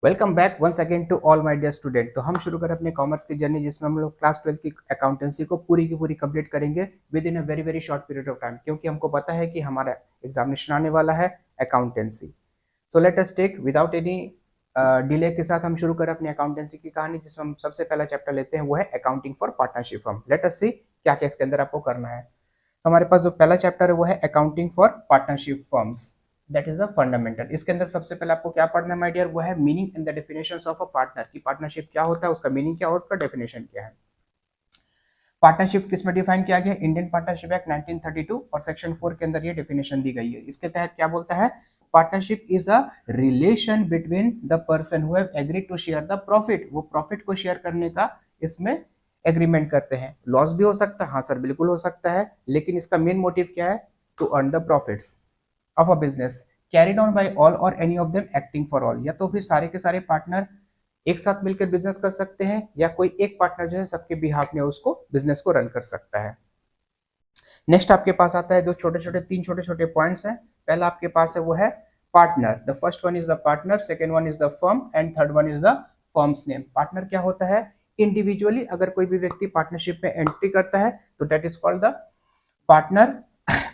Welcome back once again to all my dear student. तो हम शुरू करें अपने कॉमर्स की जर्नी, जिसमें हम लोग क्लास 12 की अकाउंटेंसी को पूरी की पूरी कंप्लीट करेंगे with in a very very short period of time, क्योंकि हमको पता है कि हमारा एग्जामिनेशन आने वाला है accountancy. So let us take without any delay के साथ हम शुरू करें अपनी अकाउंटेंसी की कहानी, जिसमें हम सबसे पहला चैप्टर लेते हैं वो है accounting for partnership firm. Let us see क्या क्या इसके अंदर आपको करना है। तो हमारे पास जो पहला चैप्टर है वो है accounting for partnership firms, that is the fundamental. इसके अंदर सबसे पहले आपको क्या पढ़ना है माय डियर, वो है meaning and the definitions of a partner, की पार्टनरशिप क्या होता है, उसका मीनिंग क्या है और उसका डेफिनेशन क्या है। पार्टनरशिप किस में डिफाइन किया गया, इंडियन पार्टनरशिप एक्ट 1932 और सेक्शन 4 के अंदर ये डेफिनेशन दी गई है। इसके तहत क्या बोलता है, partnership is a relation between the person who have agreed to share the profit, वो प्रॉफिट को शेयर करने का इसमें एग्रीमेंट करते हैं। लॉस भी हो सकता है, हाँ सर बिल्कुल हो सकता है, लेकिन इसका मेन मोटिव क्या है, to earn the profits of a business carried on by all और any of them acting for all. या तो फिर सारे के सारे पार्टनर एक साथ मिलकर बिजनेस कर सकते हैं, या कोई एक पार्टनर जो है सबके बिहाफ में उसको बिजनेस को रन कर सकता है। नेक्स्ट आपके पास आता है जो तीन छोटे छोटे पॉइंट्स हैं। पहला आपके पास है वो है partner. The first one is the partner, second one is the firm and third one is the firms name. Partner क्या होता है, इंडिविजुअली अगर कोई भी व्यक्ति पार्टनरशिप में एंट्री करता है तो that is called the partner.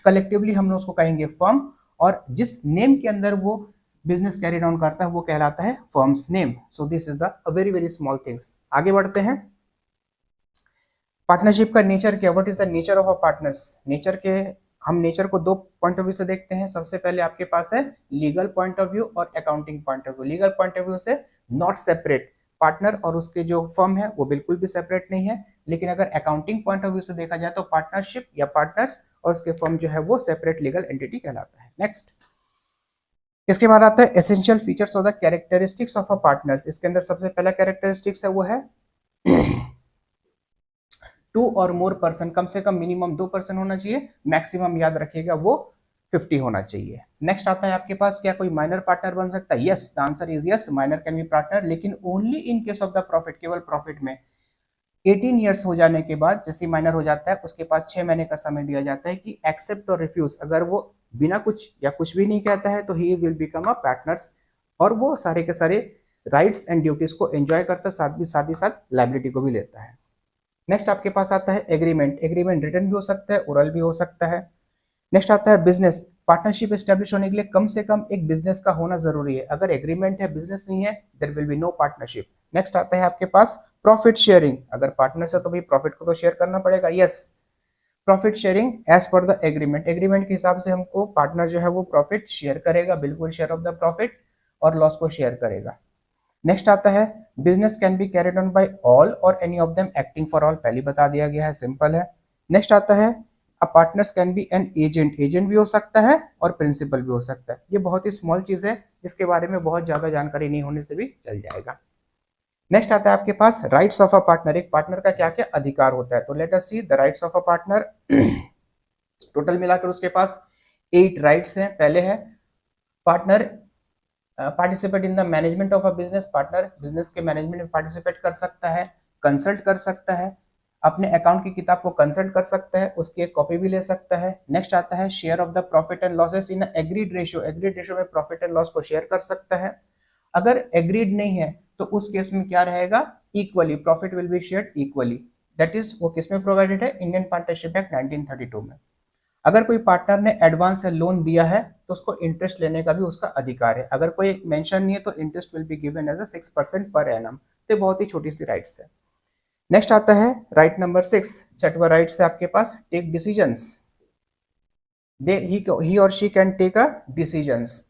Collectively हम लोग उसको कहेंगे फर्म, और जिस नेम के अंदर वो बिजनेस कैरी ऑन करता है वो कहलाता है firms name. So this is the very very small things. आगे बढ़ते हैं। पार्टनरशिप का नेचर क्या, what is the nature of a partners. Nature के हम नेचर को दो पॉइंट ऑफ व्यू से देखते हैं। सबसे पहले आपके पास है लीगल पॉइंट ऑफ व्यू और accounting point of view. Legal point of view से नॉट सेपरेट, पार्टनर और उसके जो फर्म है वो बिल्कुल भी सेपरेट नहीं है। लेकिन अगर अकाउंटिंग पॉइंट ऑफ व्यू से देखा जाए तो पार्टनरशिप या पार्टनर्स और उसके फर्म जो है वो सेपरेट लीगल एंटिटी कहलाता है। नेक्स्ट इसके बाद आता है essential features of the characteristics of a partners. इसके अंदर सबसे पहला कैरेक्टरिस्टिक्स है वो है टू और मोर पर्सन, कम से कम मिनिमम 2 पर्सन होना चाहिए, मैक्सिमम याद रखिएगा वो 50 होना चाहिए। नेक्स्ट आता है आपके पास क्या कोई माइनर पार्टनर बन सकता है, yes the answer is yes, minor can be partner, लेकिन only in case of the profit, केवल प्रॉफिट में। 18 ईयर्स हो जाने के बाद जैसे माइनर हो जाता है उसके पास 6 महीने का समय दिया जाता है कि एक्सेप्ट और रिफ्यूज, अगर वो बिना कुछ या कुछ भी नहीं कहता है तो he will become a partners, और वो सारे के सारे राइट्स एंड ड्यूटीज को एंजॉय करता है, साथ ही साथ लाइबिलिटी को भी लेता है। नेक्स्ट आपके पास आता है एग्रीमेंट। एग्रीमेंट रिटन भी हो सकता है, ओरल भी हो सकता है। नेक्स्ट आता है बिजनेस। पार्टनरशिप एस्टेब्लिश होने के लिए कम से कम एक बिजनेस का होना जरूरी है। अगर एग्रीमेंट है बिजनेस नहीं है there will be no partnership. Next आता है आपके पास प्रॉफिट शेयरिंग। अगर पार्टनर है तो भाई प्रॉफिट को तो शेयर करना पड़ेगा, yes profit sharing as per the agreement. Agreement के हिसाब से हमको पार्टनर जो है वो प्रॉफिट शेयर करेगा, बिल्कुल शेयर ऑफ द प्रॉफिट, और लॉस को शेयर करेगा। नेक्स्ट आता है business can be carried on by all और any of them acting for all, पहले बता दिया गया है, सिंपल है। नेक्स्ट आता है a partners can be an agent. Agent भी हो सकता है और प्रिंसिपल भी हो सकता है। ये बहुत ही स्मॉल चीज है जिसके बारे में बहुत ज्यादा जानकारी नहीं होने से भी चल जाएगा। नेक्स्ट आता है आपके पास राइट्स ऑफ अ पार्टनर। एक पार्टनर का क्या क्या अधिकार होता है, तो late us see the rights of a partner. Total मिलाकर उसके पास 8 राइट्स हैं। पहले है partner participate in the management of a business. Partner business के मैनेजमेंट में पार्टिसिपेट कर सकता है, कंसल्ट कर सकता है, अपने अकाउंट की किताब को कंसल्ट कर सकता है, उसकी एक कॉपी भी ले सकता है। नेक्स्ट आता है share of the profit and losses in agreed ratio. Agreed ratio में प्रॉफिट एंड लॉस को शेयर कर सकता है। अगर एग्रीड नहीं है तो उस केस में क्या रहेगा, equally profit will be shared equally. That is वो किसमें प्रोवाइडेड है, इंडियन पार्टनरशिप एक्ट 1932 में। अगर कोई पार्टनर ने एडवांस या लोन दिया है तो उसको इंटरेस्ट लेने का भी उसका अधिकार है। अगर कोई मेंशन नहीं है तो interest will be given as a 6% per annum. तो बहुत ही छोटी सी राइट्स है। नेक्स्ट आता है राइट नंबर 6, छठवा राइट है आपके पास टेक डिसीजंस। दे ही और she can take a decisions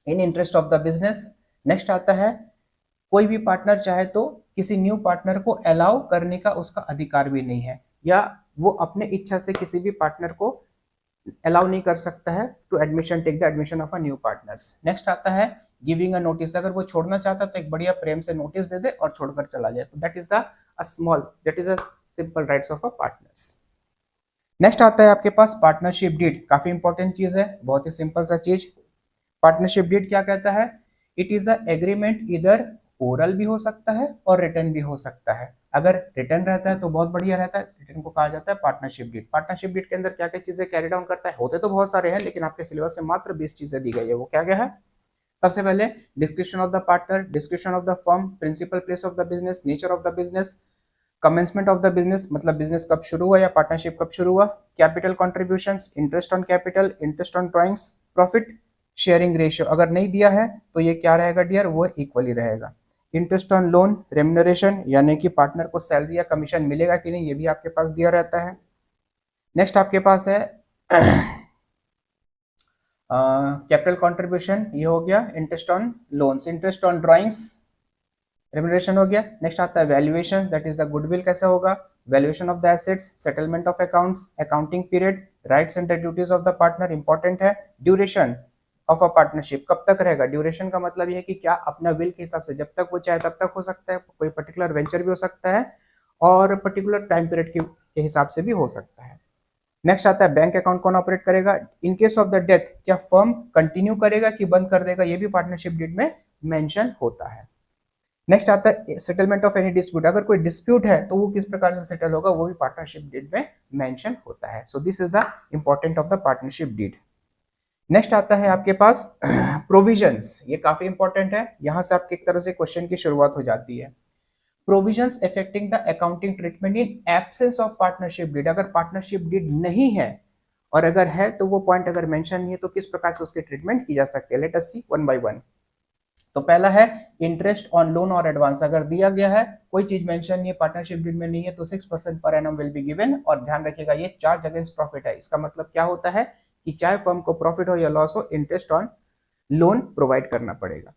in interest of the business. Next आता है कोई भी पार्टनर चाहे तो किसी न्यू पार्टनर को अलाउ करने का उसका अधिकार भी नहीं है, या वो अपने इच्छा से किसी भी पार्टनर को अलाउ नहीं कर सकता है to admission take the admission of a new partners. Next आता है गिविंग अ नोटिस। अगर वो छोड़ना चाहता है तो एक बढ़िया प्रेम से नोटिस दे दे और छोड़कर चला जाए, तो that is the that is a simple rights of a partners. Next आता है आपके पास पार्टनरशिप डीड। काफी इंपॉर्टेंट चीज है, बहुत ही सिंपल सा चीज। पार्टनरशिप डीड क्या कहता है, इट इज अ एग्रीमेंट, इधर ओरल भी हो सकता है और रिटर्न भी हो सकता है। अगर रिटर्न रहता है तो बहुत बढ़िया रहता है, रिटर्न को कहा जाता है पार्टनरशिप डीड। पार्टनरशिप डीड के अंदर क्या क्या चीजें कैरी डाउन करता है, होते तो बहुत सारे हैं लेकिन आपके सिलेबस में मात्र 20 चीजें दी गई है। वो क्या क्या है, सबसे पहले description of the partner, description of the firm, principal place of the business, nature of the business, commencement of the business मतलब बिजनेस कब शुरू हुआ या पार्टनरशिप कब शुरू हुआ, capital contributions, interest on capital, interest on drawings, profit sharing ratio अगर नहीं दिया है तो ये क्या रहेगा डियर, वो इक्वली रहेगा। इंटरेस्ट ऑन लोन, रेम्यूनरेशन यानी कि पार्टनर को सैलरी या कमीशन मिलेगा कि नहीं ये भी आपके पास दिया रहता है। नेक्स्ट आपके पास है कैपिटल कंट्रीब्यूशन, ये हो गया। Interest on loans, interest on drawings, remuneration हो गया। नेक्स्ट आता है valuation, that is the goodwill कैसा होगा, valuation of the assets, settlement of accounts, accounting period, rights and duties of the partner, important है। ड्यूरेशन ऑफ अ पार्टनरशिप कब तक रहेगा, ड्यूरेशन का मतलब ये है कि क्या अपना विल के हिसाब से जब तक वो चाहे तब तक हो सकता है, कोई पर्टिकुलर वेंचर भी हो सकता है और पर्टिकुलर टाइम पीरियड के हिसाब से भी हो सकता है। नेक्स्ट आता है बैंक अकाउंट कौन ऑपरेट करेगा, इन केस ऑफ द डेथ क्या फर्म कंटिन्यू करेगा कि बंद कर देगा, ये भी पार्टनरशिप डीड में मेंशन होता है। नेक्स्ट आता है सेटलमेंट ऑफ एनी डिस्प्यूट, अगर कोई डिस्प्यूट है तो वो किस प्रकार से सेटल होगा, वो भी पार्टनरशिप डीड में मेंशन होता है। So this is the important of the partnership deed. Next आता है आपके पास प्रोविजंस, ये काफी इंपॉर्टेंट है, यहां से आपके एक तरह से क्वेश्चन की शुरुआत हो जाती है। Provisions affecting the accounting treatment in absence of partnership deed, अगर पार्टनरशिप डीड नहीं है और अगर है तो वो पॉइंट अगर मेंशन नहीं है तो किस प्रकार से उसकी ट्रीटमेंट की जा सकती है। Let us see one by one. तो पहला है इंटरेस्ट ऑन लोन और एडवांस, अगर दिया गया है कोई चीज मेंशन नहीं है, पार्टनरशिप डीड में नहीं है तो 6% per annum will be given. और ध्यान रखिएगा ये चार्ज अगेंस्ट प्रॉफिट है, इसका मतलब क्या होता है कि चाहे फर्म को प्रॉफिट हो या लॉस हो, इंटरेस्ट ऑन लोन प्रोवाइड करना पड़ेगा।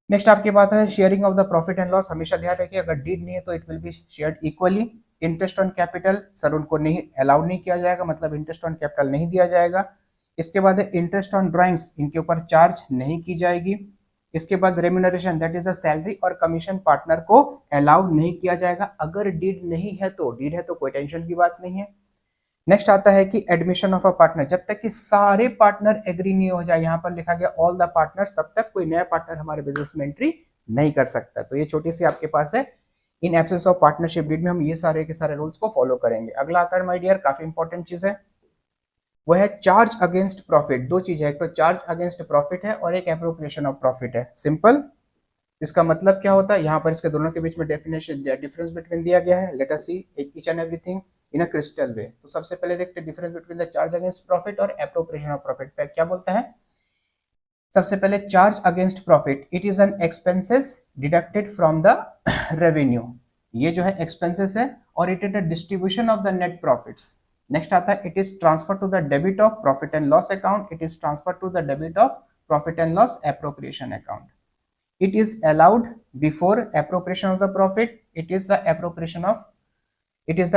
नेक्स्ट आपकी बात है sharing of the profit and loss, हमेशा ध्यान रखिए अगर डीड नहीं है तो it will be shared equally. Interest on capital, sir उनको नहीं अलाउड नहीं किया जाएगा, मतलब इंटरेस्ट ऑन कैपिटल नहीं दिया जाएगा। इसके बाद है इंटरेस्ट ऑन ड्राइंग्स, इनके ऊपर चार्ज नहीं की जाएगी। इसके बाद remuneration that is a salary और कमीशन पार्टनर को अलाउ नहीं किया जाएगा, अगर डीड नहीं है तो, डीड है तो कोई टेंशन की बात नहीं है। नेक्स्ट आता है कि एडमिशन ऑफ अ पार्टनर, जब तक कि सारे पार्टनर एग्री नहीं हो जाए, यहाँ पर लिखा गया ऑल द पार्टनर्स, तब तक कोई नया पार्टनर हमारे बिजनेस में एंट्री नहीं कर सकता। तो ये छोटी सी आपके पास है, in absence of partnership deed में हम ये सारे के सारे रूल्स को फॉलो करेंगे। अगला आता है माय डियर, काफी इंपॉर्टेंट चीज है, वो है चार्ज अगेंस्ट प्रॉफिट। दो चीज है, एक तो चार्ज अगेंस्ट प्रॉफिट है और एक एप्रोप्रिएशन ऑफ प्रॉफिट है। सिंपल, इसका मतलब क्या होता है, यहाँ पर इसके दोनों के बीच में डेफिनेशन डिफरेंस बिटवीन दिया गया है। Let us see each and everything in a crystal way. तो सबसे पहले देखते हैं difference between the charge against profit और एप्रोप्रिएशन ऑफ प्रॉफिट पे क्या बोलता है। सबसे पहले charge against profit, it is an expenses deducted from the revenue, ये जो है एक्सपेंसेस है और it is the distribution of the net profits. Next आता है it is transfer to the debit of profit and loss account, it is transfer to the debit of profit and loss appropriation account. It is allowed before appropriation of the profit. It is the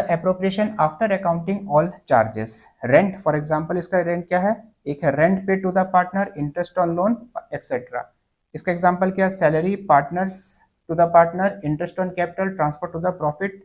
appropriation after accounting all charges. Rent, for example, इसका rent क्या है, एक है rent paid to the partner, interest on loan, etc. इसका example क्या है, salary partners to the partner, interest on capital, transfer to the profit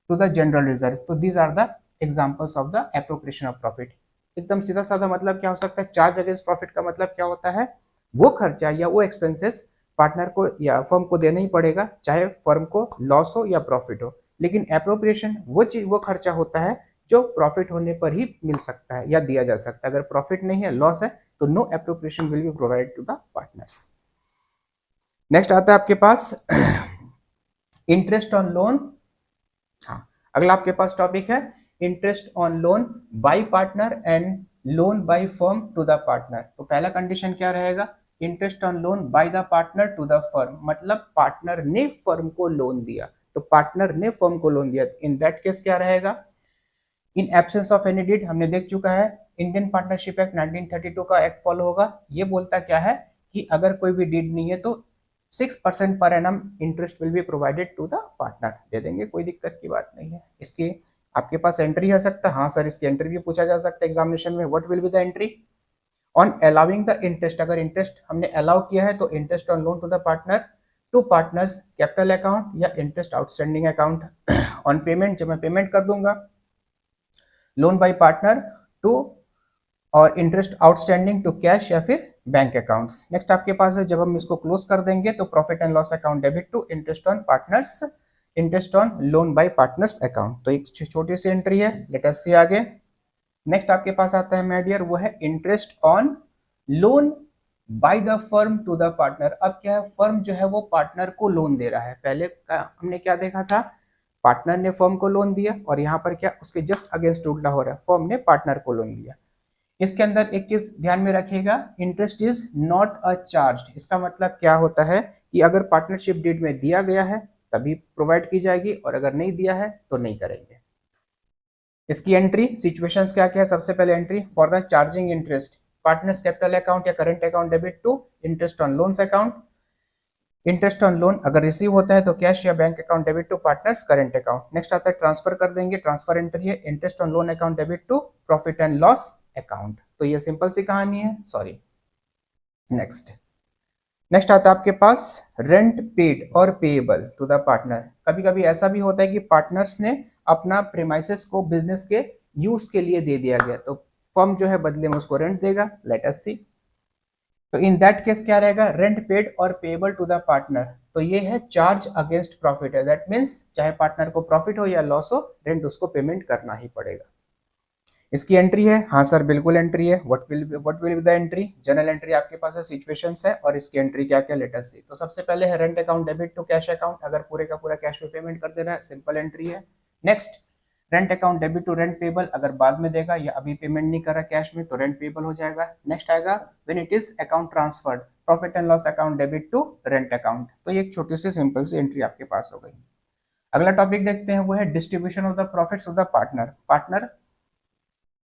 to the general reserve. तो these are the examples of the appropriation of profit. एकदम सीधा साधा मतलब क्या हो सकता है, चार्ज अगेंस्ट प्रॉफिट का मतलब क्या होता है, वो खर्चा या वो एक्सपेंसेस पार्टनर को या फर्म को देना ही पड़ेगा, चाहे फर्म को लॉस हो या प्रॉफिट हो। लेकिन एप्रोप्रिएशन वो चीज, वो खर्चा होता है जो प्रॉफिट होने पर ही मिल सकता है या दिया जा सकता है। अगर प्रॉफिट नहीं है, लॉस है, तो no appropriation will be provided to the partners. Next आता है आपके पास इंटरेस्ट ऑन लोन। हाँ, अगला आपके पास टॉपिक है interest on loan by partner and loan by firm to the partner. तो पहला कंडीशन क्या रहेगा, interest on loan by the partner to the firm, मतलब पार्टनर ने फर्म को लोन दिया, तो पार्टनर ने फर्म को लोन दिया, इन दैट केस क्या रहेगा, in absence of any deed. हमने देख चुका है इंडियन पार्टनरशिप एक्ट 1932 का एक्ट फॉलो होगा। ये बोलता क्या है कि अगर कोई भी डीड नहीं है तो 6% per annum interest will be provided to the partner, दे देंगे, कोई दिक्कत की बात नहीं है। इसकी आपके पास एंट्री हो सकता है, हाँ सर इसकी एंट्री भी पूछा जा सकता है एग्जामिनेशन में, what will be the entry on allowing the interest, अगर इंटरेस्ट हमने अलाउ किया है तो interest on loan to the partner to partners capital account या interest outstanding account on payment, जब मैं पेमेंट कर दूंगा, लोन बाय पार्टनर टू और इंटरेस्ट आउटस्टैंडिंग टू कैश या फिर बैंक अकाउंट्स। नेक्स्ट आपके पास है जब हम इसको क्लोज कर देंगे तो profit and loss account debit to interest on partners, interest on loan by partners account. तो एक छोटी सी एंट्री है, लेट अस सी आगे। नेक्स्ट आपके पास आता है माय डियर, वो है interest on loan by the firm to the partner. अब क्या है, फर्म जो है वो पार्टनर को लोन दे रहा है। पहले हमने क्या देखा था, पार्टनर ने फर्म को लोन दिया, और यहाँ पर क्या उसके जस्ट अगेंस्ट उल्टा हो रहा है, फर्म ने पार्टनर को लोन दिया। इसके अंदर एक चीज ध्यान में रखिएगा, interest is not a charge. इसका मतलब क्या होता है कि अगर पार्टनरशिप डीड में दिया गया है तभी प्रोवाइड की जाएगी, और अगर नहीं दिया है तो नहीं करेंगे। इसकी एंट्री सिचुएशंस क्या क्या है, सबसे पहले entry for the charging interest partners capital account या current account debit to interest on loans account. Interest on loan अगर रिसीव होता है तो कैश या bank account debit to partners current account. Next आता है ट्रांसफर कर देंगे, ट्रांसफर एंट्री है interest on loan account debit to profit and loss account. तो ये सिंपल सी कहानी है, सॉरी। नेक्स्ट नेक्स्ट आता है आपके पास रेंट पेड और पेएबल टू द पार्टनर। कभी कभी ऐसा भी होता है कि पार्टनर्स ने अपना प्रीमाइसेस को बिजनेस के यूज के लिए दे दिया गया, तो फर्म जो है बदले में उसको रेंट देगा। लेट अस सी। तो इन दैट केस क्या रहेगा, रेंट पेड और पेएबल टू द पार्टनर। तो ये है चार्ज अगेंस्ट प्रॉफिट है, दैट मीन्स चाहे पार्टनर को प्रॉफिट हो या लॉस हो, रेंट उसको पेमेंट करना ही पड़ेगा। इसकी एंट्री है, हाँ सर बिल्कुल एंट्री है। What will be the entry, general entry आपके पास है, सिचुएशंस है, और इसकी एंट्री क्या क्या लेट अस सी। तो सबसे पहले है rent account debit to cash account, अगर पूरे का पूरा कैश में पेमेंट कर दे रहा है, सिंपल एंट्री है। Next rent account debit to rent payable, अगर बाद में देगा या अभी पेमेंट नहीं कर रहा कैश में तो रेंट पेबल हो जाएगा। नेक्स्ट आएगा when it is account transferred profit and loss account debit to rent account. तो ये एक छोटी सी सिंपल सी एंट्री आपके पास हो गई। अगला टॉपिक देखते हैं, वो है distribution of the profits of the partner.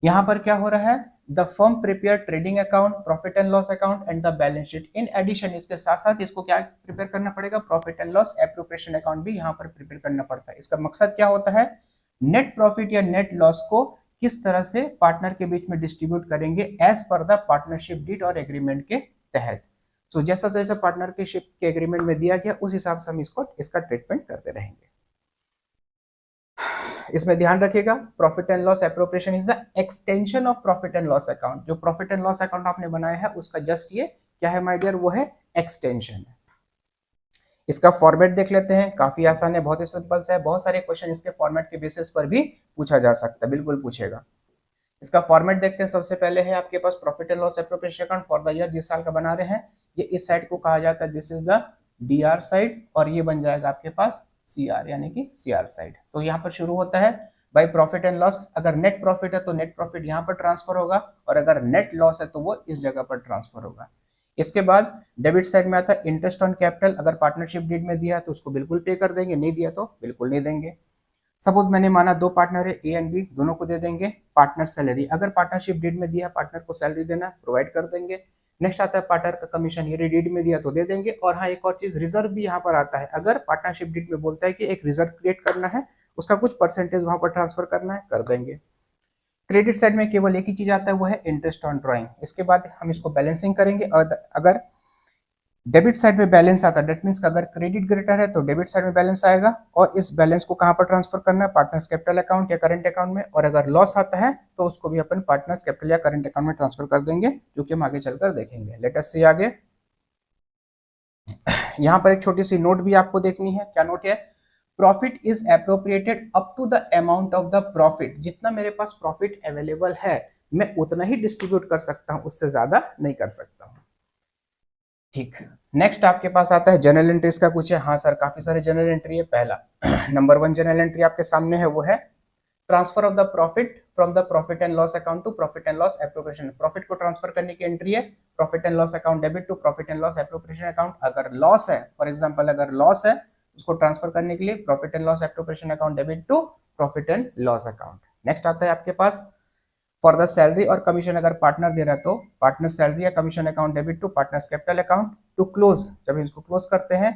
यहाँ पर क्या हो रहा है, the firm prepare trading account profit and loss account and the balance sheet. In addition इसके साथ साथ इसको क्या प्रिपेयर करना पड़ेगा, profit and loss appropriation account भी यहाँ पर प्रिपेयर करना पड़ता है। इसका मकसद क्या होता है, नेट प्रॉफिट या नेट लॉस को किस तरह से पार्टनर के बीच में डिस्ट्रीब्यूट करेंगे as per the partnership deed और एग्रीमेंट के तहत। सो जैसा जैसा पार्टनर के शिप के एग्रीमेंट में दिया गया उस हिसाब से हम इसका ट्रीटमेंट करते रहेंगे। इसमें ध्यान रखिएगा, profit and loss appropriation is the extension of profit and loss account. जो प्रॉफिट एंड लॉस अकाउंट आपने बनाया है उसका जस्ट ये क्या है माय डियर, वो है एक्सटेंशन। इसका फॉर्मेट देख लेते हैं, काफी आसान है, बहुत ही सिंपल सा है। बहुत सारे क्वेश्चन इसके फॉर्मेट के बेसिस पर भी पूछा जा सकता है, बिल्कुल पूछेगा। इसका फॉर्मेट देखते हैं। सबसे पहले है आपके पास profit and loss appropriation account for the year, जिस साल का बना रहे हैं, ये इस साइड को कहा जाता है this is the DR side, और ये बन जाएगा आपके पास सीआर यानी कि सीआर साइड। तो यहाँ पर शुरू होता है बाय प्रॉफिट एंड लॉस। अगर नेट प्रॉफिट है तो नेट प्रॉफिट यहाँ पर ट्रांसफर होगा, और अगर नेट लॉस है तो वो इस जगह पर ट्रांसफर होगा। इसके बाद डेबिट साइड में आता है इंटरेस्ट ऑन कैपिटल। अगर पार्टनरशिप डीड में दिया तो उसको बिल्कुल पे कर देंगे, नहीं दिया तो बिल्कुल नहीं देंगे। सपोज मैंने माना दो पार्टनर है ए एंड बी, दोनों को दे देंगे पार्टनर सैलरी। अगर पार्टनरशिप डीड में दिया पार्टनर को सैलरी देना प्रोवाइड कर देंगे। नेक्स्ट आता है पार्टनर का कमीशन, ये डीड में दिया तो दे देंगे। और हाँ एक और चीज रिजर्व भी यहाँ पर आता है, अगर पार्टनरशिप डीड में बोलता है कि एक रिजर्व क्रिएट करना है, उसका कुछ परसेंटेज वहां पर ट्रांसफर करना है, कर देंगे। क्रेडिट साइड में केवल एक ही चीज आता है, वो है इंटरेस्ट ऑन ड्रॉइंग। इसके बाद हम इसको बैलेंसिंग करेंगे। और अगर डेबिट साइड में बैलेंस आता है, डेट मीन्स अगर क्रेडिट ग्रेटर है तो डेबिट साइड में बैलेंस आएगा, और इस बैलेंस को कहां पर ट्रांसफर करना है, पार्टनर्स कैपिटल अकाउंट या करंट अकाउंट में। और अगर लॉस आता है तो उसको भी अपन पार्टनर्स कैपिटल या करंट अकाउंट में ट्रांसफर कर देंगे, जो कि हम आगे चलकर देखेंगे। लेट अस सी आगे। यहाँ पर एक छोटी सी नोट भी आपको देखनी है। क्या नोट है, profit is appropriated up to the amount of the profit. जितना मेरे पास प्रॉफिट अवेलेबल है मैं उतना ही डिस्ट्रीब्यूट कर सकता हूं, उससे ज्यादा नहीं कर सकता हूं। ठीक, नेक्स्ट आपके पास आता है जनरल एंट्रीज का कुछ है। हाँ सर काफी सारे जनरल एंट्री है। पहला नंबर 1 जनरल एंट्री आपके सामने है, वो है transfer of the profit from the profit and loss account to profit and loss appropriation. Profit को ट्रांसफर करने की एंट्री है profit and loss account debit to profit and loss appropriation account. अगर लॉस है, फॉर एग्जांपल अगर loss है, उसको transfer करने के लिए profit and loss appropriation account debit to profit and loss account. Next आता है आपके पास फॉर द सैलरी और कमीशन। अगर पार्टनर दे रहा है तो पार्टनर सैलरी या commission account debit to partners capital account. To close, जब इसको क्लोज करते हैं,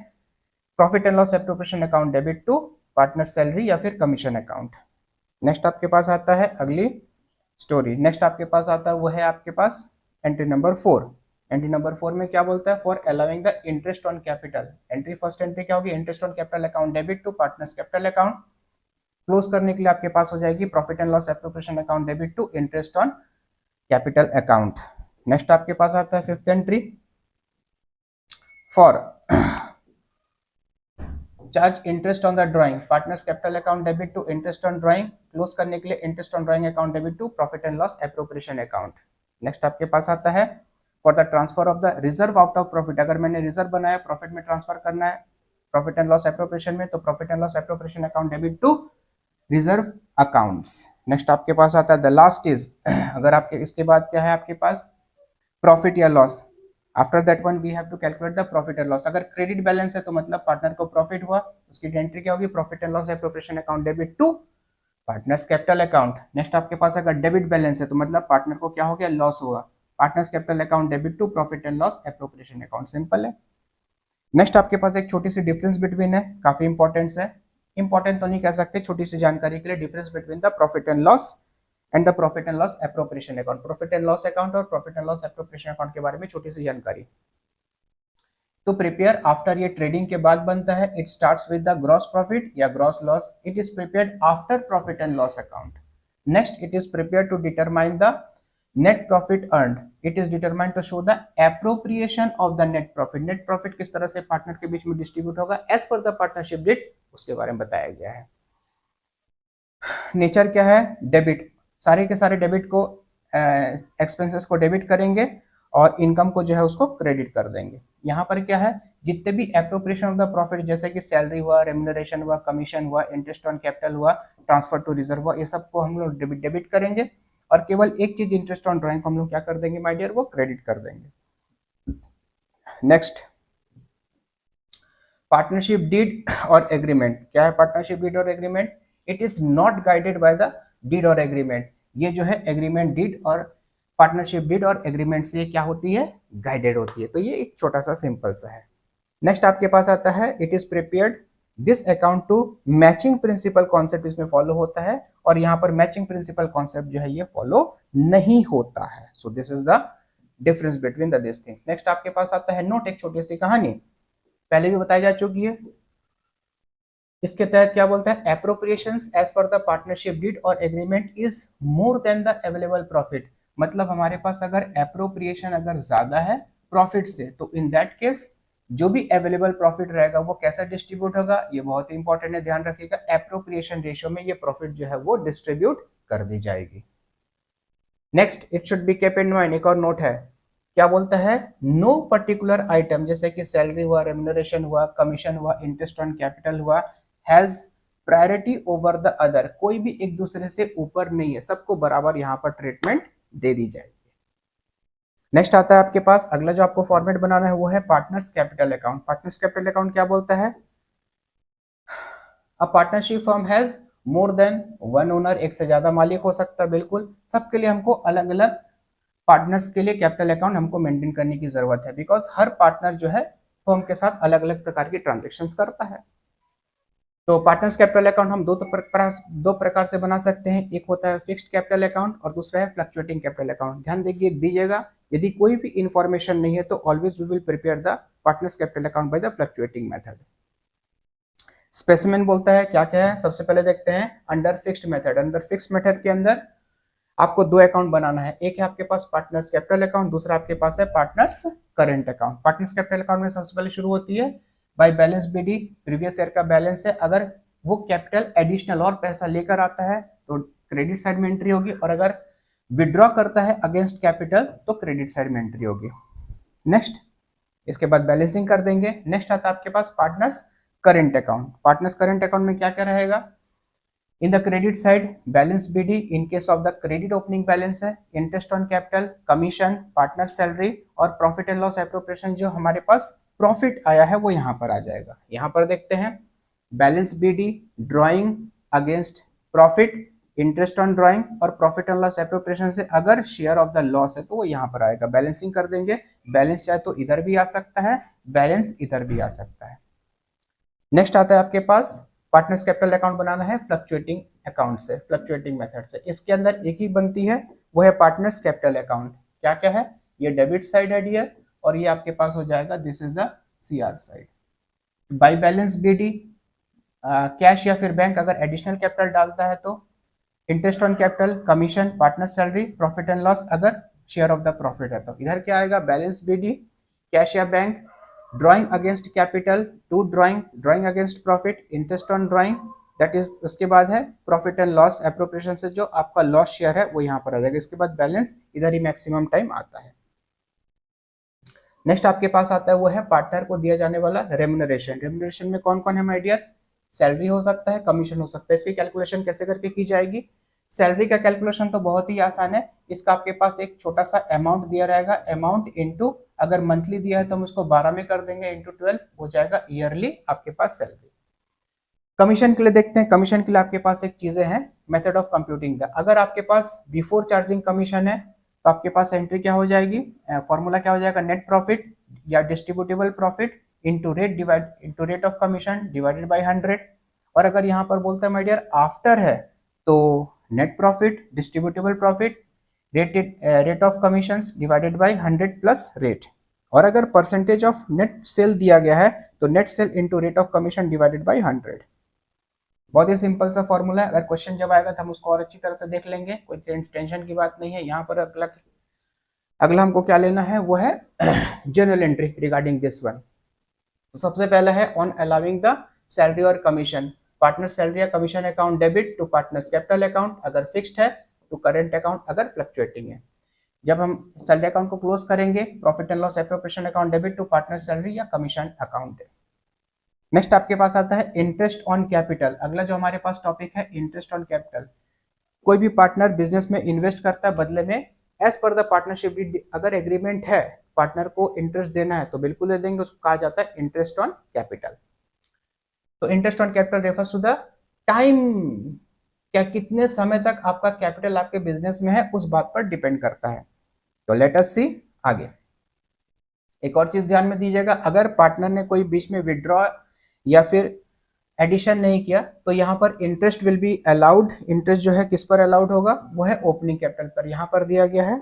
profit and loss appropriation account debit to partner salary या फिर कमीशन अकाउंट। नेक्स्ट आपके पास आता है अगली स्टोरी। नेक्स्ट आपके पास आता है वो है आपके पास एंट्री नंबर 4। एंट्री नंबर 4 में क्या बोलता है, for allowing the interest on capital. Entry first entry क्या होगी, interest on capital account debit to partners capital account. Close करने के लिए आपके पास हो जाएगी profit and loss appropriation account debit to interest on capital account. Next आपके पास आता है 5th entry, for charge interest on the drawing partners capital account debit to interest on drawing. Close करने के लिए interest on drawing account debit to profit and loss appropriation account. Next आपके पास आता है for the transfer of the reserve out of profit, अगर मैंने reserve बनाया प्रॉफिट में ट्रांसफर करना है प्रॉफिट एंड लॉस एप्रोप्रिएशन में, तो profit and loss appropriation account debit to reserve accounts. Next आपके पास आता है द लास्ट इज, अगर आपके इसके बाद क्या है आपके पास प्रॉफिट या loss, after that one we have to calculate the profit and loss. अगर क्रेडिट बैलेंस है तो मतलब पार्टनर को प्रॉफिट हुआ, उसकी एंट्री क्या होगी, profit and loss appropriation account debit to partners capital account. Next आपके पास अगर डेबिट बैलेंस है तो मतलब पार्टनर को क्या हो गया, लॉस होगा, partners capital account debit to profit and loss appropriation account, simple है। नेक्स्ट आपके पास एक छोटी सी डिफरेंस बिटवीन है, काफी इंपॉर्टेंट है, इंपॉर्टेंट तो नहीं कह सकते, छोटी सी जानकारी के लिए, difference between the profit and loss and the profit and loss appropriation account. Profit and loss account और profit and loss appropriation account के बारे में छोटी सी जानकारी। तो प्रिपेयर आफ्टर, ये ट्रेडिंग के बाद बनता है, it starts with the gross profit या gross loss, it is prepared after profit and loss account. Next it is prepared to determine the net profit earned, it is determined to show the appropriation of the net profit, net profit किस तरह से partner के बीच में distribute होगा as per the partnership deed, उसके बारे में बताया गया है। नेचर क्या है, डेबिट, सारे के सारे डेबिट को एक्सपेंसेस को डेबिट करेंगे और इनकम को जो है उसको क्रेडिट कर देंगे। यहाँ पर क्या है, जितने भी एप्रोप्रिएशन ऑफ द प्रॉफिट जैसे कि सैलरी हुआ, रेम्यूनरेशन हुआ, कमीशन हुआ, इंटरेस्ट ऑन कैपिटल हुआ, ट्रांसफर टू रिजर्व हुआ, ये सब को हम लोग डेबिट करेंगे और केवल एक चीज इंटरेस्ट ऑन ड्राइंग को हम लोग क्या कर देंगे माय डियर, वो क्रेडिट कर देंगे। नेक्स्ट पार्टनरशिप डीड और एग्रीमेंट, क्या है पार्टनरशिप डीड और agreement, it is not guided by the deed और एग्रीमेंट, ये जो है एग्रीमेंट डीड और पार्टनरशिप डीड और एग्रीमेंट से क्या होती है, गाइडेड होती है। तो ये एक छोटा सा सिंपल सा है। नेक्स्ट आपके पास आता है it is prepared this account to matching principle concept, इसमें फॉलो होता है और यहाँ पर मैचिंग प्रिंसिपल कॉन्सेप्ट जो है ये फॉलो नहीं होता है। So this is the difference between the this things. Next आपके पास आता है नोट, एक छोटी सी कहानी पहले भी बताई जा चुकी है। इसके तहत क्या बोलता है, appropriations as per the partnership deed और agreement is more than the available profit, मतलब हमारे पास अगर एप्रोप्रिएशन अगर ज्यादा है प्रॉफिट से तो इन दैट केस जो भी अवेलेबल प्रॉफिट रहेगा वो कैसा डिस्ट्रीब्यूट होगा, ये बहुत ही इंपॉर्टेंट है, ध्यान रखिएगा, एप्रोप्रिएशन रेशियो में ये प्रॉफिट जो है वो डिस्ट्रीब्यूट कर दी जाएगी। Next it should be keep in mind, एक और नोट है, क्या बोलता है, नो पर्टिकुलर आइटम जैसे कि सैलरी हुआ, रेम्यूनरेशन हुआ, कमीशन हुआ, इंटरेस्ट ऑन कैपिटल हुआ, has priority over the other, कोई भी एक दूसरे से ऊपर नहीं है, सबको बराबर यहाँ पर ट्रीटमेंट दे दी जाएगी। नेक्स्ट आता है आपके पास अगला जो आपको फॉर्मेट बनाना है वो है partners capital account. Partners capital account क्या बोलता है, a partnership firm has more than one owner, एक से ज्यादा मालिक हो सकता है, बिल्कुल सबके लिए हमको अलग अलग पार्टनर्स के लिए कैपिटल अकाउंट हमको मेंटेन करने की जरूरत है, बिकॉज हर पार्टनर जो है फर्म के साथ अलग अलग प्रकार की ट्रांजेक्शन्स करता है। तो पार्टनर्स कैपिटल अकाउंट हम दो प्रकार से बना सकते हैं, एक होता है फिक्स्ड कैपिटल अकाउंट और दूसरा है फ्लक्चुएटिंग कैपिटल अकाउंट। ध्यान दीजिएगा, यदि कोई भी इंफॉर्मेशन नहीं है तो always we will prepare the partners capital account by the fluctuating method. Specimen बोलता है क्या क्या है, सबसे पहले देखते हैं under fixed method. Under fixed method के अंदर आपको दो अकाउंट बनाना है, एक है आपके पास पार्टनर्स कैपिटल अकाउंट, दूसरा आपके पास है partners current account. Partners capital account में सबसे पहले शुरू होती है by balance BD, previous year का बैलेंस है, अगर वो कैपिटल एडिशनल और पैसा लेकर आता है तो क्रेडिट साइड में एंट्री होगी, और अगर विड्रॉ करता है अगेंस्ट कैपिटल तो क्रेडिट साइड में एंट्री होगी। नेक्स्ट इसके बाद बैलेंसिंग कर देंगे। नेक्स्ट आता है आपके पास partners current account. Partners current account में क्या क्या रहेगा, in the credit side balance BD in case of the credit opening balance है, interest on capital, commission, partner salary और प्रॉफिट एंड लॉस एप्रोप्रिएशन, जो हमारे पास प्रॉफिट आया है वो यहाँ पर आ जाएगा। यहाँ पर देखते हैं balance BD, drawing against profit, interest on drawing और प्रॉफिट एंड लॉस एप्रोप्रिएशन से अगर शेयर ऑफ द लॉस है तो वो यहाँ पर आएगा। बैलेंसिंग कर देंगे, बैलेंस चाहे तो इधर भी आ सकता है, बैलेंस इधर भी आ सकता है। नेक्स्ट आता है आपके पास पार्टनर्स कैपिटल अकाउंट बनाना है फ्लक्चुएटिंग अकाउंट से, फ्लक्चुएटिंग मेथड से। इसके अंदर एक ही बनती है, वो है पार्टनर्स कैपिटल अकाउंट। क्या क्या है, ये डेबिट साइड है डियर, और ये आपके पास हो जाएगा this is the CR side. By balance BD cash या फिर बैंक अगर एडिशनल कैपिटल डालता है तो interest on capital, commission, partner salary, profit and loss अगर शेयर ऑफ द प्रॉफिट है तो इधर क्या आएगा, बैलेंस बीडी, कैश या bank, drawing against capital to drawing against profit, interest on drawing, that is उसके बाद है प्रॉफिट एंड लॉस एप्रोप्रिएशन से जो आपका लॉस शेयर है वो यहाँ पर आ जाएगा। इसके बाद बैलेंस इधर ही मैक्सिमम टाइम आता है। नेक्स्ट आपके पास आता है वो है पार्टनर को दिया जाने वाला रेम्युनरेशन। रेम्युनरेशन में कौन कौन है माय डियर? सैलरी हो सकता है, कमीशन हो सकता है। इसकी कैलकुलेशन कैसे करके की जाएगी? सैलरी का कैलकुलेशन तो बहुत ही आसान है। इसका आपके पास एक छोटा सा अमाउंट दिया रहेगा, अमाउंट इनटू, अगर मंथली दिया है तो हम उसको 12 में कर देंगे, इनटू 12 हो जाएगा ईयरली आपके पास सैलरी। कमीशन के लिए देखते हैं। कमीशन के लिए आपके पास एक चीजें हैं, मेथड ऑफ कंप्यूटिंग द। अगर आपके पास बिफोर चार्जिंग कमीशन है तो आपके पास एंट्री क्या हो जाएगी, फॉर्मूला क्या हो जाएगा, नेट प्रॉफिट या distributable profit into rate of commission divided by 100। और अगर यहाँ पर बोलते हैं माय डियर आफ्टर है तो net profit distributable profit rate of commissions divided by 100 plus rate. और अगर परसेंटेज ऑफ नेट सेल दिया गया है तो net cell into rate of commission divided by 100। बहुत ही सिंपल सा फॉर्मूला है। अगर क्वेश्चन जब आएगा तो हम उसको और अच्छी तरह से देख लेंगे, कोई टेंशन की बात नहीं है। यहाँ पर अगला हमको क्या लेना है वो है journal entry regarding this one. तो सबसे पहला है ऑन अलाउिंग द सैलरी और कमीशन, पार्टनर सैलरी या commission account debit to partners capital account अगर फिक्स्ड है, टू करेंट अकाउंट अगर फ्लक्चुएटिंग है। जब हम सैलरी अकाउंट को क्लोज करेंगे, profit and loss appropriation account debit to partner salary या कमीशन अकाउंट है। नेक्स्ट आपके पास आता है इंटरेस्ट ऑन कैपिटल। अगला जो हमारे पास टॉपिक है इंटरेस्ट ऑन कैपिटल। कोई भी पार्टनर बिजनेस में इन्वेस्ट करता है, बदले में as per the partnership deed अगर एग्रीमेंट है पार्टनर को इंटरेस्ट देना है तो बिल्कुल दे देंगे, उसको कहा जाता है इंटरेस्ट ऑन कैपिटल। तो interest on capital refers to the time, क्या कितने समय तक आपका कैपिटल आपके बिजनेस में है उस बात पर डिपेंड करता है। तो लेट अस सी आगे। एक और चीज ध्यान में दीजिएगा, अगर पार्टनर ने कोई बीच में विड्रॉ या फिर एडिशन नहीं किया तो यहाँ पर interest will be allowed. Interest जो है किस पर अलाउड होगा, वो है ओपनिंग कैपिटल पर। यहाँ पर दिया गया है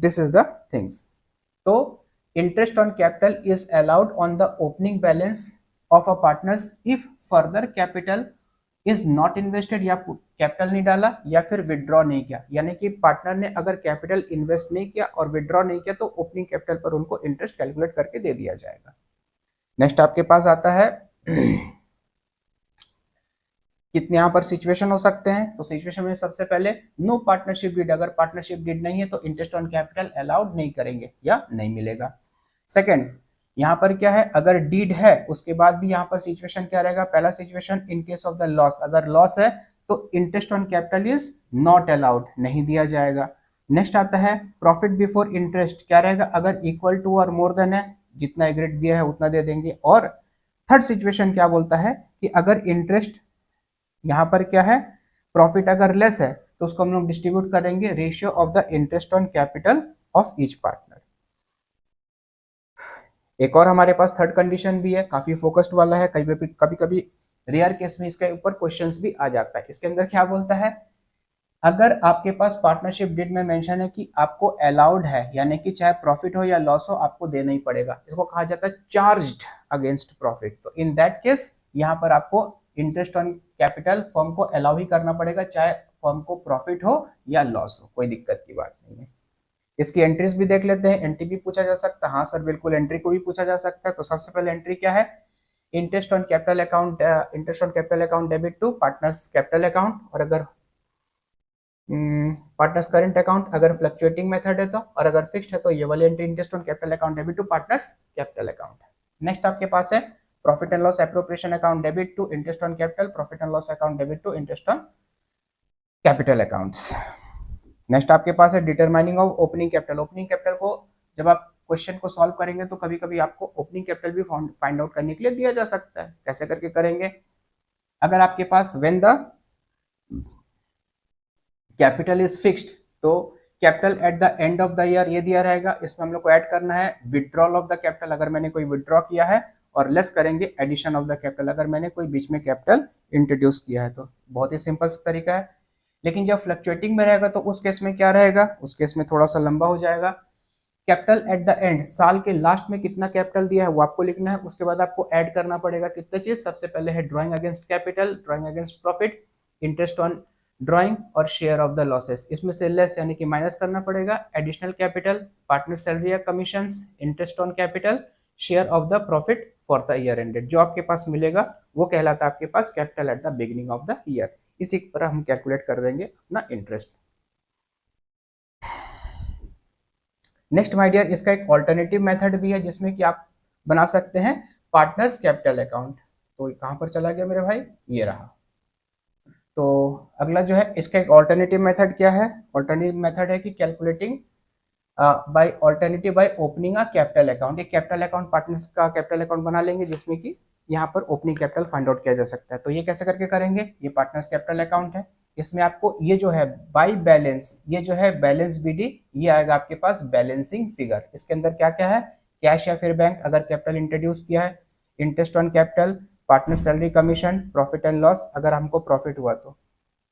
दिस इज द थिंग्स। तो interest on capital is allowed on the opening balance of a partners if further capital is not invested, या कैपिटल नहीं डाला या फिर विड्रॉ नहीं किया। यानी कि पार्टनर ने अगर कैपिटल इन्वेस्ट नहीं किया और विड्रॉ नहीं किया तो ओपनिंग कैपिटल पर उनको इंटरेस्ट कैलकुलेट करके दे दिया जाएगा। नेक्स्ट आपके पास आता है कितने यहाँ पर सिचुएशन हो सकते हैं। तो सिचुएशन में सबसे पहले नो पार्टनरशिप डीड, अगर पार्टनरशिप डीड नहीं है तो इंटरेस्ट ऑन कैपिटल अलाउड नहीं करेंगे या नहीं मिलेगा। सेकंड, यहाँ पर क्या है, अगर डीड है उसके बाद भी यहाँ पर सिचुएशन क्या रहेगा, पहला situation in case of the loss, अगर लॉस है तो interest on capital is not allowed, नहीं दिया जाएगा। नेक्स्ट आता है प्रॉफिट बिफोर इंटरेस्ट, क्या रहेगा, अगर इक्वल टू और मोर देन है, जितना एग्रीड दिया है उतना दे देंगे। और थर्ड सिचुएशन क्या बोलता है कि अगर इंटरेस्ट यहाँ पर क्या है, प्रॉफिट अगर लेस है तो उसको हम लोग डिस्ट्रीब्यूट करेंगे ratio of the interest on capital of each partner. एक और हमारे पास थर्ड कंडीशन भी है, काफी फोकस्ड वाला है, कभी कभी रेयर केस में इसके ऊपर क्वेश्चंस भी आ जाता है। इसके अंदर क्या बोलता है, अगर आपके पास पार्टनरशिप डीड में मेंशन है कि आपको अलाउड है, यानी कि चाहे प्रॉफिट हो या लॉस हो आपको देना ही पड़ेगा, इसको कहा जाता है चार्ज्ड अगेंस्ट प्रॉफिट। तो इन दैट केस यहाँ पर आपको इंटरेस्ट ऑन कैपिटल फर्म को अलाउ ही करना पड़ेगा, चाहे फर्म को प्रॉफिट हो या लॉस हो, कोई दिक्कत की बात नहीं है। इसकी एंट्रीज भी देख लेते हैं, एंट्री भी पूछा जा सकता है। हाँ सर बिल्कुल, एंट्री को भी पूछा जा सकता है। तो सबसे पहले एंट्री क्या है, interest on capital account, interest on capital account debit to partners capital account, और अगर पार्टनर्स करेंट अकाउंट अगर फ्लक्चुएटिंग मेथड है तो, और अगर फिक्स्ड है तो ये वाली entry interest on capital account debit to partners capital account. Next आपके पास है profit and loss appropriation account debit to interest on capital, profit and loss account debit to interest on capital accounts. Next आपके पास है determining of opening capital. Opening capital को जब आप question को सॉल्व करेंगे तो कभी कभी आपको ओपनिंग कैपिटल भी फाइंड आउट करने के लिए दिया जा सकता है। कैसे करके करेंगे, अगर आपके पास when the capital is fixed तो capital at the end of the year ये दिया रहेगा, इसमें हम लोग को ऐड करना है विड्रॉल ऑफ द कैपिटल, अगर मैंने कोई विड्रॉ किया है, और लेस करेंगे एडिशन ऑफ द कैपिटल अगर मैंने कोई बीच में कैपिटल इंट्रोड्यूस किया है। तो बहुत ही सिंपल तरीका है। लेकिन जब फ्लक्चुएटिंग में रहेगा तो उस केस में क्या रहेगा, उस केस में थोड़ा सा लंबा हो जाएगा। कैपिटल एट द एंड, साल के लास्ट में कितना कैपिटल दिया है वो आपको लिखना है, उसके बाद आपको ऐड करना पड़ेगा कितने चीज, सबसे पहले है drawing against capital, drawing against profit, interest on drawing और शेयर ऑफ द लॉसेस। इसमें से लेस यानी कि माइनस करना पड़ेगा एडिशनल कैपिटल, पार्टनर सैलरी या commissions, interest on capital, share of the profit for the year ended. जो आपके पास मिलेगा वो कहलाता है आपके पास capital at the beginning of the year. इसी पर हम कैलकुलेट कर देंगे अपना इंटरेस्ट। नेक्स्ट माय डियर, इसका एक ऑल्टरनेटिव मेथड भी है जिसमें कि आप बना सकते हैं पार्टनर्स कैपिटल अकाउंट। तो कहां पर चला गया मेरे भाई, ये रहा। तो अगला जो है इसका एक ऑल्टरनेटिव मेथड क्या है, ऑल्टरनेटिव मेथड है कि calculating by alternative by opening a capital account. एक कैपिटल अकाउंट, पार्टनर्स का कैपिटल अकाउंट बना लेंगे जिसमें कि यहाँ पर ओपनिंग कैपिटल फाइंड आउट किया जा सकता है। तो ये कैसे करके करेंगे, ये पार्टनर्स कैपिटल अकाउंट है, इसमें आपको ये जो है बाय बैलेंस, ये जो है बैलेंस बीडी, ये आएगा आपके पास बैलेंसिंग फिगर। इसके अंदर क्या क्या है, कैश या फिर बैंक अगर कैपिटल इंट्रोड्यूस किया है, interest on capital, partner salary commission, profit and loss अगर हमको प्रॉफिट हुआ तो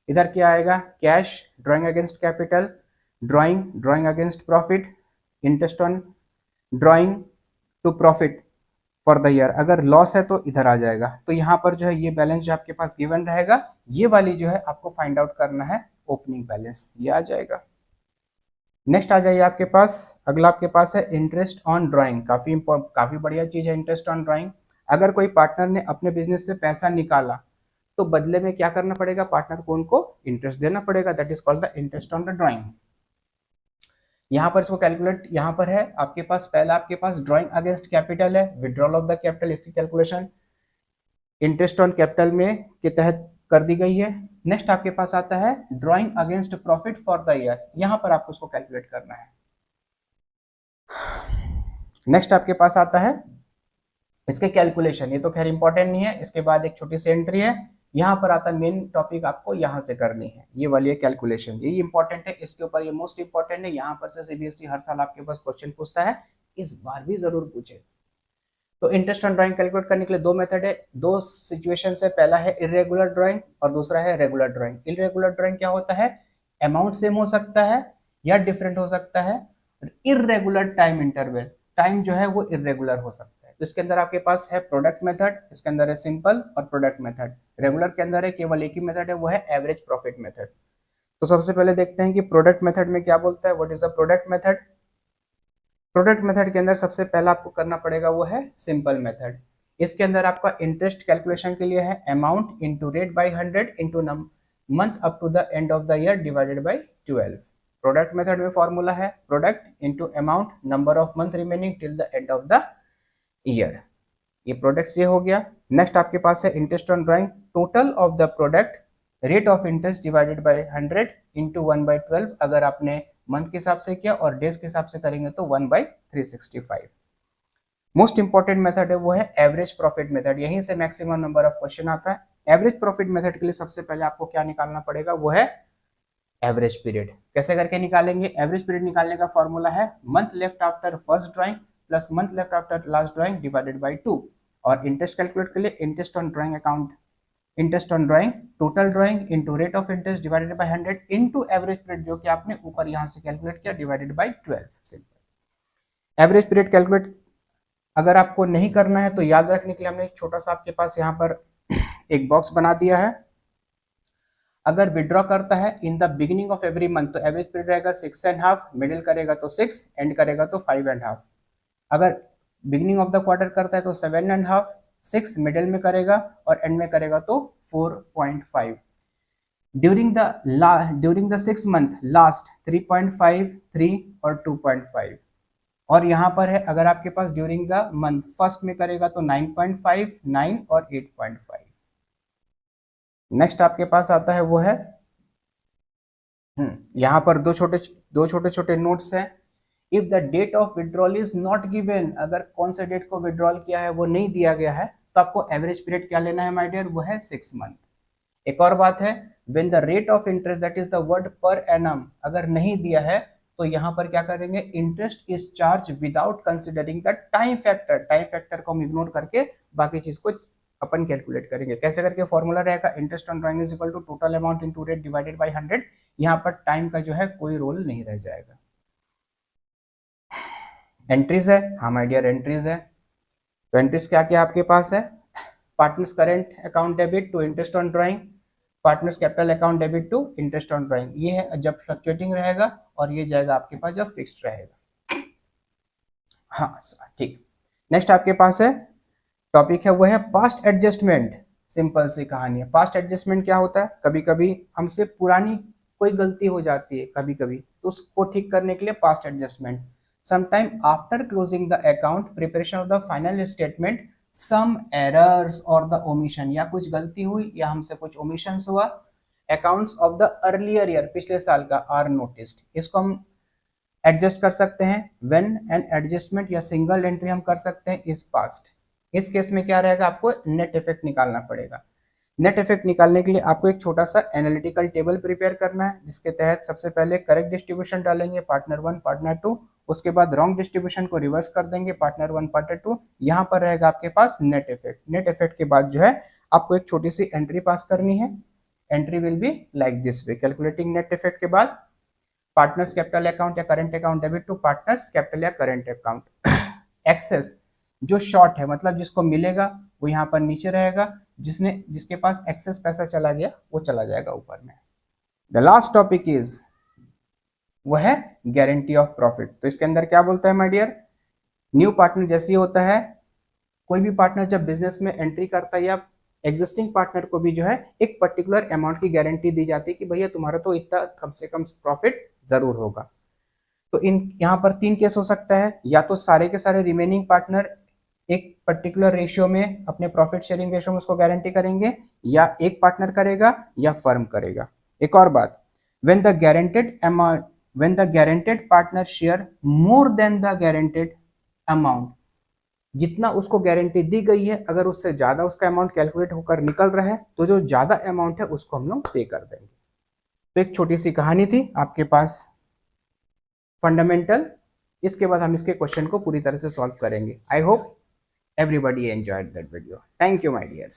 इधर क्या आएगा, cash, drawing against capital, drawing against profit, interest on drawing to profit for the year. अगर लॉस है तो इधर आ जाएगा। तो यहाँ पर जो है ये बैलेंस जो आपके पास गिवन रहेगा, ये वाली जो है आपको फाइंड आउट करना है ओपनिंग बैलेंस, ये आ जाएगा। नेक्स्ट आ जाइए आपके पास, अगला आपके पास है इंटरेस्ट ऑन ड्रॉइंग। काफी बढ़िया चीज है इंटरेस्ट ऑन ड्रॉइंग। अगर कोई पार्टनर ने अपने बिजनेस से पैसा निकाला तो बदले में क्या करना पड़ेगा, पार्टनर को उनको इंटरेस्ट देना पड़ेगा, that is called the interest on the drawing. यहाँ पर इसको कैलकुलेट, यहाँ पर है आपके पास, पहला आपके पास ड्रॉइंग अगेंस्ट कैपिटल है, विड्रॉल ऑफ द कैपिटल, इसकी कैलकुलेशन इंटरेस्ट ऑन कैपिटल में के तहत कर दी गई है। नेक्स्ट आपके पास आता है drawing against profit for the year, यहाँ पर आपको उसको कैलकुलेट करना है। नेक्स्ट आपके पास आता है इसके कैलकुलेशन, ये तो खैर इंपॉर्टेंट नहीं है, इसके बाद एक छोटी सी एंट्री है, यहाँ पर आता है मेन टॉपिक आपको यहाँ से करनी है, ये वाली कैलकुलेशन, ये इंपॉर्टेंट है, इसके ऊपर ये मोस्ट इंपॉर्टेंट है। यहाँ पर से सीबीएसई हर साल आपके पास क्वेश्चन पूछता है, इस बार भी जरूर पूछे। तो इंटरेस्ट ऑन ड्राइंग कैलकुलेट करने के लिए दो मेथड है, दो सिचुएशन है, पहला है इरेगुलर ड्राइंग और दूसरा है रेगुलर ड्राइंग। इरेगुलर ड्राइंग क्या होता है, अमाउंट सेम हो सकता है या डिफरेंट हो सकता है, इरेगुलर टाइम इंटरवल, टाइम जो है वो इरेगुलर हो सकता है। तो इसके अंदर आपके पास है प्रोडक्ट मेथड, इसके अंदर है सिंपल और प्रोडक्ट मेथड। रेगुलर के अंदर है केवल एक ही मेथड है, वो है एवरेज प्रॉफिट मेथड। तो सबसे पहले देखते हैं कि प्रोडक्ट मेथड में क्या बोलता है, what is a product method. Product method के अंदर सबसे पहला आपको करना पड़ेगा वो है सिंपल मेथड। इसके अंदर आपका इंटरेस्ट कैलकुलेशन के लिए है amount into rate by 100 into month up to the end of the year divided by 12। Product method में फॉर्मूला है product into amount number of month remaining till the end of the year. ये product ये हो गया। Next आपके पास है interest on drawing, total of the product rate of interest divided by 100 into 1/12 अगर आपने मंथ के हिसाब से किया और डेज के हिसाब से करेंगे तो 1/365। मोस्ट इंपॉर्टेंट मेथड है वो है एवरेज प्रॉफिट मेथड, यहीं से मैक्सिमम नंबर ऑफ क्वेश्चन आता है। एवरेज प्रॉफिट मेथड के लिए सबसे पहले आपको क्या निकालना पड़ेगा, वो है एवरेज पीरियड। कैसे करके निकालेंगे, एवरेज पीरियड निकालने का फॉर्मूला है month left after first drawing plus month left after last drawing divided by 2। और इंटरेस्ट कैलकुलेट के लिए interest on drawing account, interest on drawing total drawing into rate of interest divided by 100 into average period जो कि आपने ऊपर यहां से calculate किया divided by 12। Simple. Average period calculate अगर आपको नहीं करना है तो याद रखने के लिए हमने एक छोटा सा आपके पास यहाँ पर एक बॉक्स बना दिया है। अगर विड्रॉ करता है in the beginning of every month तो एवरेज पीरियड रहेगा 6.5, मिडिल करेगा तो 6, एंड करेगा तो 5.5। अगर बिगिनिंग ऑफ द क्वार्टर करता है तो 7.5, 6 मिडिल में करेगा और एंड में करेगा तो 4.5। ड्यूरिंग द 6 मंथ लास्ट 3.5, 3 और 2.5। और यहाँ पर है अगर आपके पास ड्यूरिंग द मंथ फर्स्ट में करेगा तो 9.5, 9 और 8.5। नेक्स्ट आपके पास आता है वो है यहाँ पर दो छोटे छोटे नोट्स हैं। If the date of withdrawal is not given, अगर कौन से डेट को विड्रॉल किया है वो नहीं दिया गया है तो आपको एवरेज पीरियड क्या लेना है माय डियर, वो है 6 मंथ। एक और बात है when the rate of interest that is the word per annum अगर नहीं दिया है तो यहाँ पर क्या करेंगे, interest is charge without considering the time factor. Time factor को हम इग्नोर करके बाकी चीज को अपन कैलकुलेट करेंगे। कैसे करके फॉर्मूला रहेगा interest on drawing is equal to total amount into rate divided by 100। यहाँ पर टाइम का जो है कोई रोल नहीं रह जाएगा। एंट्रीज है, हाँ माय डियर एंट्रीज है। तो एंट्रीज क्या क्या आपके पास है, partners current account debit to interest on drawing, partners capital account debit to interest on drawing, ये है जब फ्लक्चुएटिंग रहेगा और ये जाएगा आपके पास जब फिक्स्ड रहेगा। हाँ ठीक। नेक्स्ट आपके पास है टॉपिक है वो है पास्ट एडजस्टमेंट। सिंपल सी कहानी है। पास्ट एडजस्टमेंट क्या होता है, कभी कभी हमसे पुरानी कोई गलती हो जाती है कभी कभी, तो उसको ठीक करने के लिए past adjustment. sometime after closing the account, preparation of the final statement, some errors or the omission, या कुछ गलती हुई या हमसे कुछ omissions हुआ, accounts of the earlier year, पिछले साल का, are noticed. इसको हम एडजस्ट कर सकते हैं. व्हेन एन एडजस्टमेंट या सिंगल एंट्री हम कर सकते हैं इज पास्ट. इस केस में क्या रहेगा, आपको नेट इफेक्ट निकालना पड़ेगा. नेट इफेक्ट निकालने के लिए आपको एक छोटा सा एनालिटिकल टेबल प्रिपेयर करना है, जिसके तहत सबसे पहले करेक्ट डिस्ट्रीब्यूशन डालेंगे, पार्टनर 1 पार्टनर 2, उसके बाद रॉन्ग डिस्ट्रीब्यूशन को रिवर्स कर देंगे, पार्टनर 1 पार्टनर 2. यहाँ पर रहेगा आपके पास नेट इफेक्ट. नेट इफेक्ट के बाद जो है आपको एक छोटी सी एंट्री पास करनी है. Entry will be like this way. Calculating net effect के बाद पार्टनर्स कैपिटल अकाउंट या current account debit to partners capital या करंट अकाउंट. एक्सेस जो शॉर्ट है, मतलब जिसको मिलेगा वो यहाँ पर नीचे रहेगा, जिसके पास एक्सेस पैसा चला गया वो चला जाएगा ऊपर में. द लास्ट टॉपिक इज वो है गारंटी ऑफ प्रॉफिट. तो इसके अंदर क्या बोलता है माय डियर, न्यू पार्टनर जैसे ही होता है, कोई भी पार्टनर जब बिजनेस में एंट्री करता है या एग्जिस्टिंग पार्टनर को भी जो है एक पर्टिकुलर अमाउंट की गारंटी दी जाती है कि भैया तुम्हारा तो इतना कम से कम प्रॉफिट जरूर होगा. तो यहाँ पर 3 केस हो सकता है, या तो सारे के सारे रिमेनिंग पार्टनर एक पर्टिकुलर रेशियो में अपने प्रॉफिट शेयरिंग रेशियो में उसको गारंटी करेंगे, या एक पार्टनर करेगा या फर्म करेगा. एक और बात, when the guaranteed partner share more than the guaranteed amount, जितना उसको गारंटी दी गई है अगर उससे ज्यादा उसका अमाउंट कैलकुलेट होकर निकल रहा है तो जो ज्यादा अमाउंट है उसको हम लोग पे कर देंगे. तो एक छोटी सी कहानी थी आपके पास फंडामेंटल. इसके बाद हम इसके क्वेश्चन को पूरी तरह से सॉल्व करेंगे. I hope everybody enjoyed that video. Thank you my dears.